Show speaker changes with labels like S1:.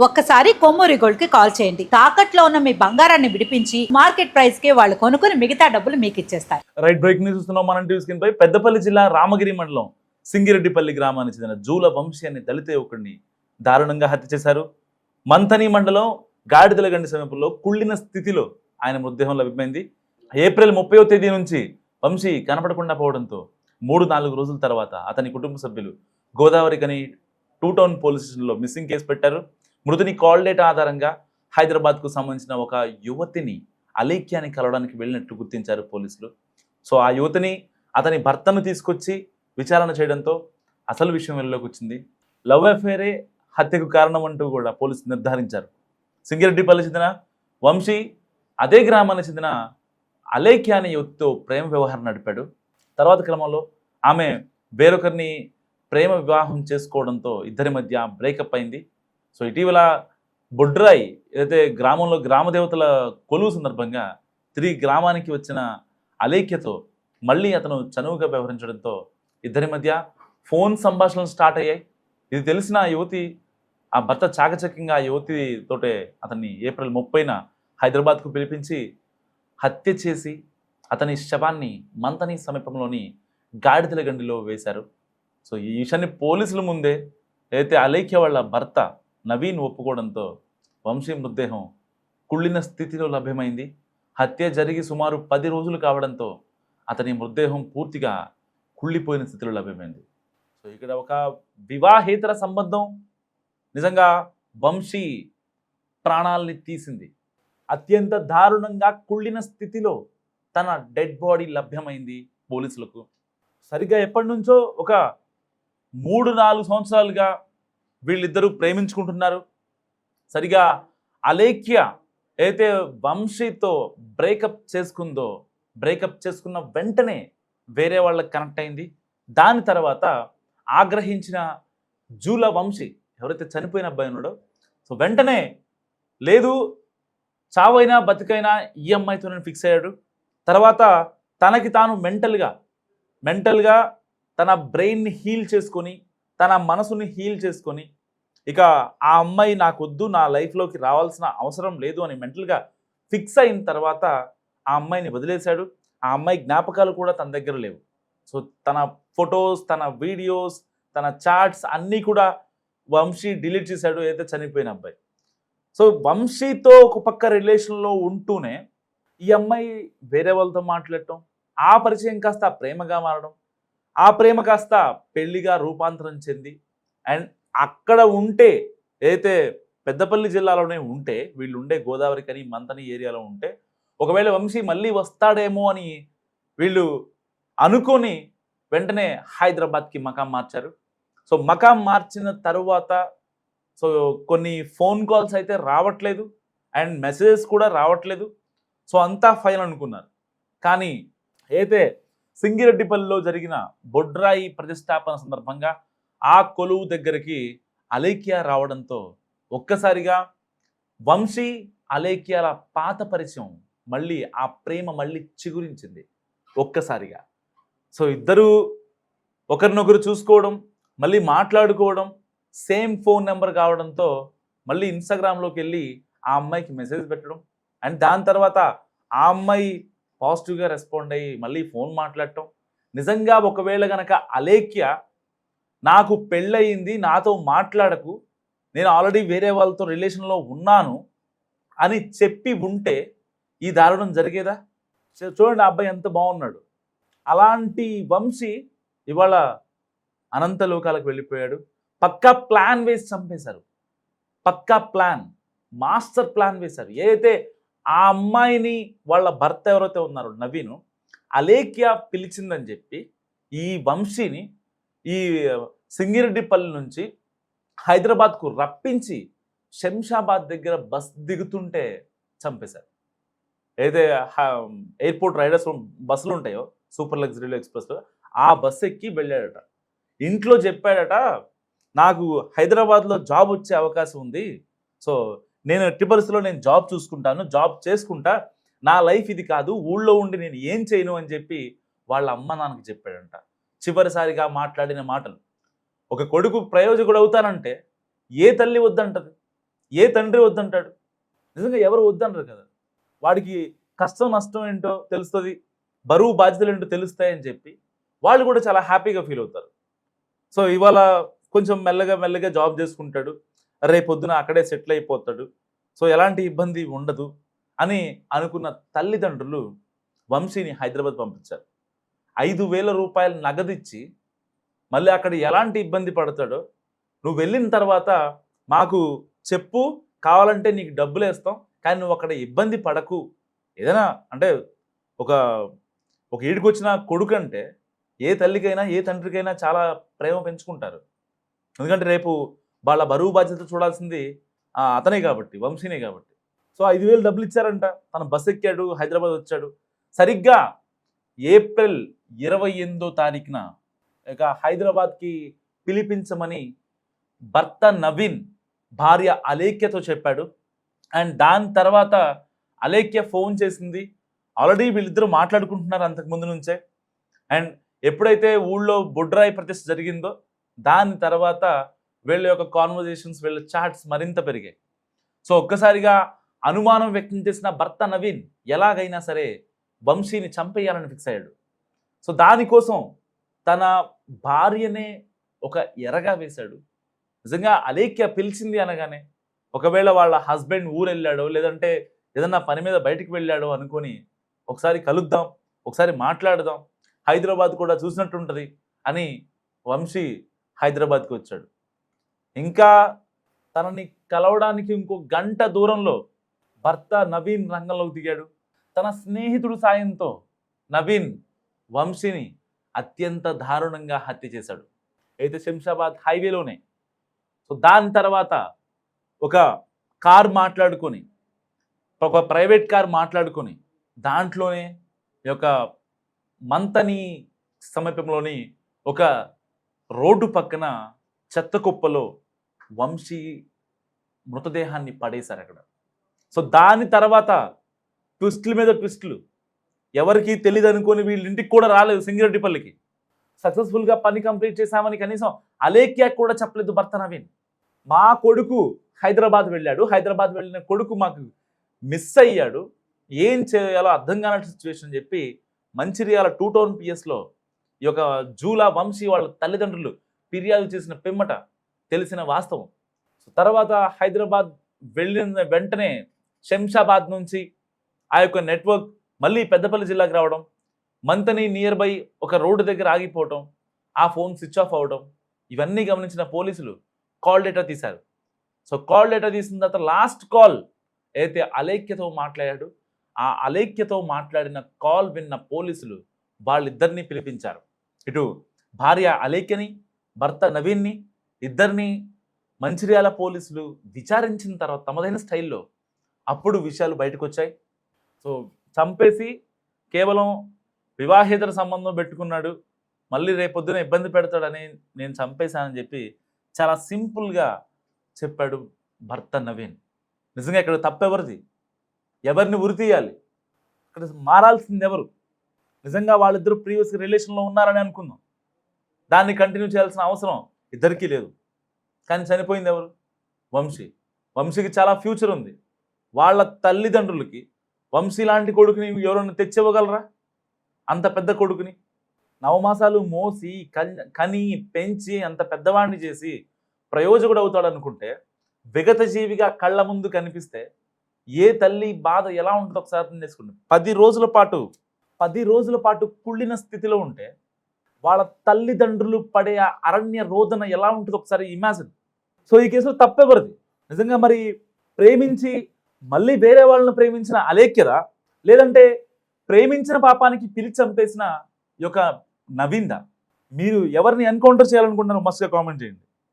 S1: ఒక్కసారి కొమ్మూరి గోల్డ్ కి కాల్ చేయండి. తాకట్లో ఉన్న మీ బంగారాన్ని విడిపించి మార్కెట్ ప్రైస్ కి వాళ్ళు కొనుక్కుని మిగతా డబ్బులు మీకు ఇచ్చేస్తారు.
S2: రైట్, బ్రేక్ న్యూస్ చూస్తున్నాం మనం టీవీ స్క్రీన్ పై. పెద్దపల్లి జిల్లా రామగిరి మండలం సింగిరెడ్డిపల్లి గ్రామానికి చెందిన జూల వంశీ అనే దళిత యువకుడిని దారుణంగా హత్య చేశారు. మంథని మండలం గాడిదలగండి సమీపంలో కుళ్ళిన స్థితిలో ఆయన మృతదేహం లభ్యమైంది. ఏప్రిల్ 30వ తేదీ నుంచి వంశీ కనపడకుండా పోవడంతో 3-4 రోజుల తర్వాత అతని కుటుంబ సభ్యులు గోదావరి గని 2 టౌన్ పోలీస్ స్టేషన్లో మిస్సింగ్ కేసు పెట్టారు. మృతుని కాల్ డేటా ఆధారంగా హైదరాబాద్కు సంబంధించిన ఒక యువతిని అలేఖ్యాన్ని కలవడానికి వెళ్ళినట్టు గుర్తించారు పోలీసులు. సో ఆ యువతిని అతని భర్తను తీసుకొచ్చి విచారణ చేయడంతో అసలు విషయం వెలుగులోకి వచ్చింది. లవ్ అఫేరే హత్యకు కారణం అంటూ కూడా పోలీసులు నిర్ధారించారు. సింగిరెడ్డిపల్లి చెందిన వంశీ అదే గ్రామానికి చెందిన అలేఖ్య అనే యువతితో ప్రేమ వ్యవహారం నడిపాడు. తర్వాత క్రమంలో ఆమె వేరొకరిని ప్రేమ వివాహం చేసుకోవడంతో ఇద్దరి మధ్య బ్రేకప్ అయింది. సో ఇటీవల బొడ్రాయి ఏదైతే గ్రామంలో గ్రామదేవతల కొలువు సందర్భంగా తిరిగి గ్రామానికి వచ్చిన అలేఖ్యతో మళ్ళీ అతను చనువుగా వ్యవహరించడంతో ఇద్దరి మధ్య ఫోన్ సంభాషణలు స్టార్ట్ అయ్యాయి. ఇది తెలిసిన ఆ యువతి ఆ భర్త చాకచక్యంగా ఆ యువతితోటే అతన్ని ఏప్రిల్ 30న హైదరాబాద్కు పిలిపించి హత్య చేసి అతని శవాన్ని మంథని సమీపంలోని గాడిదలగండిలో వేశారు. సో ఈ విషయాన్ని పోలీసుల ముందే అయితే అలేఖ్య వాళ్ళ భర్త నవీన్ ఒప్పుకోవడంతో వంశీ మృతదేహం కుళ్ళిన స్థితిలో లభ్యమైంది. హత్య జరిగి సుమారు 10 రోజులు కావడంతో అతని మృతదేహం పూర్తిగా కుళ్ళిపోయిన స్థితిలో లభ్యమైంది. సో ఇక్కడ ఒక వివాహేతర సంబంధం నిజంగా వంశీ ప్రాణాలని తీసింది. అత్యంత దారుణంగా కుళ్ళిన స్థితిలో తన డెడ్ బాడీ లభ్యమైంది పోలీసులకు. సరిగ్గా ఎప్పటి నుంచో ఒక 3-4 సంవత్సరాలుగా వీళ్ళిద్దరూ ప్రేమించుకుంటున్నారు. సరిగా అలేఖ్య అయితే వంశీతో బ్రేకప్ చేసుకున్న వెంటనే వేరే వాళ్ళకి కనెక్ట్ అయింది. దాని తర్వాత ఆగ్రహించిన జూల వంశీ ఎవరైతే చనిపోయిన అబ్బాయి ఉన్నాడో సో వెంటనే లేదు చావైనా బతికైనా ఈ అమ్మాయితో నేను ఫిక్స్ అయ్యాడు. తర్వాత తనకి తాను మెంటల్గా తన బ్రెయిన్ని హీల్ చేసుకొని తన మనసుని హీల్ చేసుకొని ఇక ఆ అమ్మాయి నాకొద్దు, నా లైఫ్లోకి రావాల్సిన అవసరం లేదు అని మెంటల్గా ఫిక్స్ అయిన తర్వాత ఆ అమ్మాయిని వదిలేశాడు. ఆ అమ్మాయి జ్ఞాపకాలు కూడా తన దగ్గర లేవు. సో తన ఫొటోస్, తన వీడియోస్, తన చాట్స్ అన్నీ కూడా వంశీ డిలీట్ చేశాడు అయితే చనిపోయిన అబ్బాయి. సో వంశీతో ఒక పక్క రిలేషన్లో ఉంటూనే ఈ అమ్మాయి వేరే వాళ్ళతో మాట్లాడటం, ఆ పరిచయం కాస్త ప్రేమగా మారడం, ఆ ప్రేమ కాస్త పెళ్లిగా రూపాంతరం చెంది అండ్ అక్కడ ఉంటే ఏదైతే పెద్దపల్లి జిల్లాలోనే ఉంటే వీళ్ళు ఉండే గోదావరి కని మంథని ఏరియాలో ఉంటే ఒకవేళ వంశీ మళ్ళీ వస్తాడేమో అని వీళ్ళు అనుకొని వెంటనే హైదరాబాద్కి మకాం మార్చారు. సో మకాం మార్చిన తరువాత సో కొన్ని ఫోన్ కాల్స్ అయితే రావట్లేదు అండ్ మెసేజెస్ కూడా రావట్లేదు. సో అంతా ఫైన్ అనుకున్నారు. కానీ అయితే సింగిరెడ్డిపల్లిలో జరిగిన బొడ్రాయి ప్రతిష్టాపన సందర్భంగా ఆ కొలువు దగ్గరికి అలేఖ్య రావడంతో ఒక్కసారిగా వంశీ అలేఖ్యల పాత పరిచయం మళ్ళీ ఆ ప్రేమ మళ్ళీ చిగురించింది ఒక్కసారిగా. సో ఇద్దరూ ఒకరినొకరు చూసుకోవడం, మళ్ళీ మాట్లాడుకోవడం, సేమ్ ఫోన్ నెంబర్ కావడంతో మళ్ళీ ఇన్స్టాగ్రామ్లోకి వెళ్ళి ఆ అమ్మాయికి మెసేజ్ పెట్టడం అండ్ దాని తర్వాత ఆ అమ్మాయి పాజిటివ్గా రెస్పాండ్ అయ్యి మళ్ళీ ఫోన్ మాట్లాడటం. నిజంగా ఒకవేళ గనక అలేఖ్య నాకు పెళ్ళయింది, నాతో మాట్లాడకు, నేను ఆల్రెడీ వేరే వాళ్ళతో రిలేషన్లో ఉన్నాను అని చెప్పి ఉంటే ఈ దారుణం జరిగేదా? చూడండి ఆ అబ్బాయి ఎంత బాగున్నాడు. అలాంటి వంశీ ఇవాళ అనంత లోకాలకు వెళ్ళిపోయాడు. పక్కా ప్లాన్ వేసి చంపేశారు. పక్కా ప్లాన్, మాస్టర్ ప్లాన్ వేశారు. ఏదైతే ఆ అమ్మాయిని వాళ్ళ భర్త ఎవరైతే ఉన్నారో నవీను అలేఖ్య పిలిచిందని చెప్పి ఈ వంశీని ఈ సింగిరెడ్డిపల్లి నుంచి హైదరాబాద్కు రప్పించి శంషాబాద్ దగ్గర బస్ దిగుతుంటే చంపేశారు. ఏదైతే ఎయిర్పోర్ట్ రైడర్స్ బస్సులు ఉంటాయో సూపర్ లగ్జరీలో ఎక్స్ప్రెస్లో ఆ బస్సు ఎక్కి వెళ్ళాడట. ఇంట్లో చెప్పాడట నాకు హైదరాబాద్లో జాబ్ వచ్చే అవకాశం ఉంది, సో నేను ఎట్టి పరిస్థితుల్లో నేను జాబ్ చూసుకుంటాను, జాబ్ చేసుకుంటా, నా లైఫ్ ఇది కాదు, ఊళ్ళో ఉండి నేను ఏం చేయను అని చెప్పి వాళ్ళ అమ్మ నాన్నకి చెప్పాడంట. చివరిసారిగా మాట్లాడిన మాటలు. ఒక కొడుకు ప్రయోజకుడు అవుతానంటే ఏ తల్లి వద్దంటది? ఏ తండ్రి వద్దంటాడు? నిజంగా ఎవరు వద్దంటారు కదా. వాడికి కష్టం నష్టం ఏంటో తెలుస్తుంది, బరువు బాధ్యతలు ఏంటో తెలుస్తాయని చెప్పి వాళ్ళు కూడా చాలా హ్యాపీగా ఫీల్ అవుతారు. సో ఇవాళ కొంచెం మెల్లగా మెల్లగా జాబ్ చేసుకుంటాడు, రేపొద్దున అక్కడే సెటిల్ అయిపోతాడు, సో ఎలాంటి ఇబ్బంది ఉండదు అని అనుకున్న తల్లిదండ్రులు వంశీని హైదరాబాద్ పంపించారు. 5,000 రూపాయలు నగదిచ్చి మళ్ళీ అక్కడ ఎలాంటి ఇబ్బంది పడతాడో నువ్వు వెళ్ళిన తర్వాత మాకు చెప్పు, కావాలంటే నీకు డబ్బులు వేస్తాం, కానీ నువ్వు అక్కడ ఇబ్బంది పడకు. ఏదైనా అంటే ఒక ఒక ఈడికొచ్చిన కొడుకు అంటే ఏ తల్లికైనా ఏ తండ్రికైనా చాలా ప్రేమ పెంచుకుంటారు. ఎందుకంటే రేపు వాళ్ళ బరువు బాధ్యత చూడాల్సింది అతనే కాబట్టి, వంశీనే కాబట్టి. సో 5,000 డబ్బులు ఇచ్చారంట. తను బస్ ఎక్కాడు, హైదరాబాద్ వచ్చాడు. సరిగ్గా ఏప్రిల్ 28వ తారీఖున ఇక హైదరాబాద్కి పిలిపించమని భర్త నవీన్ భార్య అలేఖ్యతో చెప్పాడు. అండ్ దాని తర్వాత అలేఖ్య ఫోన్ చేసింది. ఆల్రెడీ వీళ్ళిద్దరూ మాట్లాడుకుంటున్నారు అంతకుముందు నుంచే. అండ్ ఎప్పుడైతే ఊళ్ళో బొడ్రాయి ప్రతిష్ఠ జరిగిందో దాని తర్వాత వీళ్ళ యొక్క కాన్వర్జేషన్స్, వీళ్ళ చాట్స్ మరింత పెరిగాయి. సో ఒక్కసారిగా అనుమానం వ్యక్తం చేసిన భర్త నవీన్ ఎలాగైనా సరే వంశీని చంపేయాలని ఫిక్స్ అయ్యాడు. సో దానికోసం తన భార్యనే ఒక ఎరగా వేశాడు. నిజంగా అలేఖ్య పిలిచింది అనగానే ఒకవేళ వాళ్ళ హస్బెండ్ ఊరు వెళ్ళాడో లేదంటే ఏదన్నా పని మీద బయటికి వెళ్ళాడో అనుకొని ఒకసారి కలుద్దాం, ఒకసారి మాట్లాడదాం, హైదరాబాద్ కూడా చూసినట్టుంటుంది అని వంశీ హైదరాబాద్కి వచ్చాడు. ఇంకా తనని కలవడానికి ఇంకో గంట దూరంలో భర్త నవీన్ రంగంలోకి దిగాడు. తన స్నేహితుడు సాయంతో నవీన్ వంశీని అత్యంత దారుణంగా హత్య చేశాడు, అయితే శంషాబాద్ హైవేలోనే. సో దాని తర్వాత ఒక కార్ మాట్లాడుకొని, ఒక ప్రైవేట్ కార్ మాట్లాడుకొని దాంట్లోనే ఈ యొక్క మంతని సమీపంలోని ఒక రోడ్డు పక్కన చెత్త కుప్పలో వంశీ మృతదేహాన్ని పడేశారు అక్కడ. సో దాని తర్వాత ట్విస్టుల మీద ట్విస్టులు, ఎవరికి తెలియదు అనుకొని వీళ్ళ ఇంటికి కూడా రాలేదు సింగిరెడ్డిపల్లికి. సక్సెస్ఫుల్గా పని కంప్లీట్ చేశామని కనీసం అలేఖ్యకు కూడా చెప్పలేదు భర్త నవీన్. మా కొడుకు హైదరాబాద్ వెళ్ళాడు, హైదరాబాద్ వెళ్ళిన కొడుకు మాకు మిస్ అయ్యాడు, ఏం చేయాలో అర్థం కాని సిచ్యువేషన్ చెప్పి మంచిర్యాల 2 టౌన్ పిఎస్లో ఈ యొక్క జూలా వంశీ వాళ్ళ తల్లిదండ్రులు ఫిర్యాదు చేసిన పిమ్మట తెలిసిన వాస్తవం. సో తర్వాత హైదరాబాద్ వెళ్ళిన వెంటనే శంషాబాద్ నుంచి ఆ యొక్క నెట్వర్క్ మళ్ళీ పెద్దపల్లి జిల్లాకు రావడం, మంతని నియర్ బై ఒక రోడ్డు దగ్గర ఆగిపోవడం, ఆ ఫోన్ స్విచ్ ఆఫ్ అవ్వడం, ఇవన్నీ గమనించిన పోలీసులు కాల్ డేటా తీశారు. సో కాల్ డేటా తీసిన తర్వాత లాస్ట్ కాల్ అయితే అలేఖ్యతో మాట్లాడాడు. ఆ అలేఖ్యతో మాట్లాడిన కాల్ విన్న పోలీసులు వాళ్ళిద్దరినీ పిలిపించారు. ఇటు భార్య అలేఖ్యని, భర్త నవీన్ని, ఇద్దరిని మంచిర్యాల పోలీసులు విచారించిన తర్వాత తమదైన స్టైల్లో అప్పుడు విషయాలు బయటకు వచ్చాయి. సో చంపేసి కేవలం వివాహేతర సంబంధం పెట్టుకున్నాడు, మళ్ళీ రేపొద్దున ఇబ్బంది పెడతాడని నేను చంపేశానని చెప్పి చాలా సింపుల్గా చెప్పాడు భర్త నవీన్. నిజంగా ఇక్కడ తప్పెవరిది? ఎవరిని ఉరి తీయాలి? ఇక్కడ మారాల్సింది ఎవరు? నిజంగా వాళ్ళిద్దరూ ప్రీవియస్ రిలేషన్లో ఉన్నారని అనుకుందాం, దాన్ని కంటిన్యూ చేయాల్సిన అవసరం ఇద్దరికీ లేదు. కానీ చనిపోయింది ఎవరు? వంశీ. వంశీకి చాలా ఫ్యూచర్ ఉంది. వాళ్ళ తల్లిదండ్రులకి వంశీ లాంటి కొడుకుని ఎవరైనా తెచ్చివ్వగలరా? అంత పెద్ద కొడుకుని 9 మాసాలు మోసి కని పెంచి అంత పెద్దవాడిని చేసి ప్రయోజకుడు అవుతాడు అనుకుంటే విగత జీవిగా కళ్ళ ముందు కనిపిస్తే ఏ తల్లి బాధ ఎలా ఉంటుందో ఒకసారి అర్థం చేసుకోండి. 10 రోజుల పాటు కుళ్ళిన స్థితిలో ఉంటే వాళ్ళ తల్లిదండ్రులు పడే అరణ్య రోదన ఎలా ఉంటుందో ఒకసారి ఇమాజిన్. సో ఈ కేసులో తప్పెవరిది? నిజంగా మరి ప్రేమించి మళ్ళీ వేరే వాళ్ళని ప్రేమించిన అలేఖ్యదా, లేదంటే ప్రేమించిన పాపానికి పిలిచి చంపేసిన ఈ యొక్క నవీన్దా? మీరు ఎవరిని ఎన్కౌంటర్ చేయాలనుకుంటున్నారో మస్తుగా కామెంట్ చేయండి.